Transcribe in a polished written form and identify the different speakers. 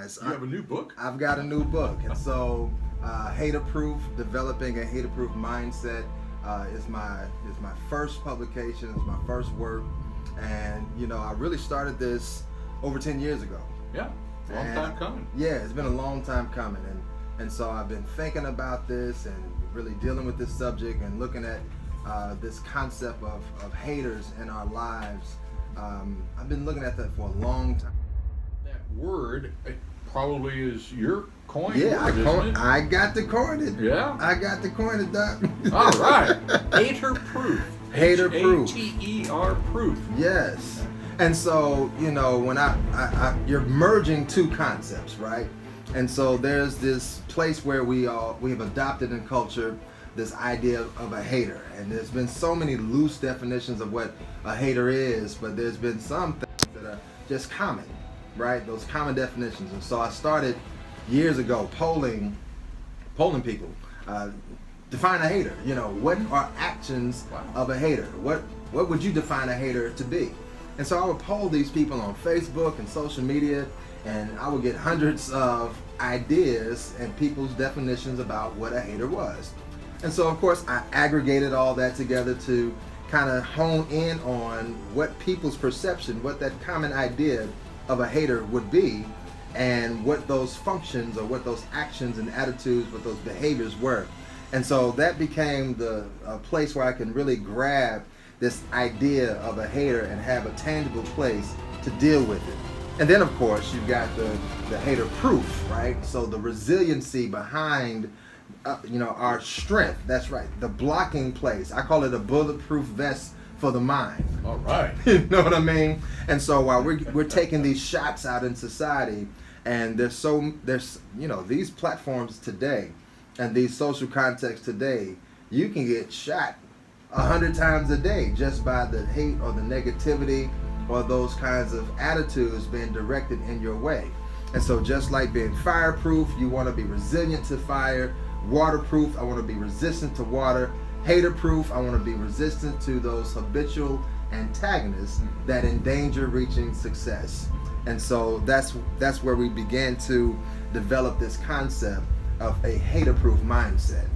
Speaker 1: guys.
Speaker 2: You have a new book?
Speaker 1: I've got a new book. And so Hater-Proof, Developing a Hater-Proof Mindset is my first publication, it's my first work. And I really started this over 10 years ago.
Speaker 2: Yeah, long time coming.
Speaker 1: Yeah, it's been a long time coming. And so I've been thinking about this and really dealing with this subject and looking at this concept of haters in our lives. I've been looking at that for a long time.
Speaker 2: That word probably is your coin.
Speaker 1: Yeah,
Speaker 2: word,
Speaker 1: I got to coin it.
Speaker 2: Yeah,
Speaker 1: I got to coin it, Doc.
Speaker 2: All right, hater-proof.
Speaker 1: Hater-proof.
Speaker 2: Hater proof.
Speaker 1: Yes. And so when you're merging two concepts, right? And so there's this place where we have adopted in culture this idea of a hater, and there's been so many loose definitions of what a hater is, but there's been some things that are just common, right? Those common definitions. And so I started years ago polling people. Define a hater. What are actions of a hater? What would you define a hater to be? And so I would poll these people on Facebook and social media, and I would get hundreds of ideas and people's definitions about what a hater was. And so, of course, I aggregated all that together to kind of hone in on what people's perception, what that common idea of a hater would be, and what those functions or what those actions and attitudes, what those behaviors were. And so that became the place where I can really grab this idea of a hater and have a tangible place to deal with it. And then, of course, you've got the hater proof, right? So the resiliency behind our strength. That's right. The blocking place. I call it a bulletproof vest for the mind.
Speaker 2: All right.
Speaker 1: You know what I mean? And so while we're taking these shots out in society, and there's these platforms today and these social contexts today, you can get shot 100 times a day just by the hate or the negativity or those kinds of attitudes being directed in your way. And so just like being fireproof, you want to be resilient to fire. Waterproof, I want to be resistant to water. Hater-proof, I want to be resistant to those habitual antagonists that endanger reaching success. And so that's where we began to develop this concept of a hater-proof mindset.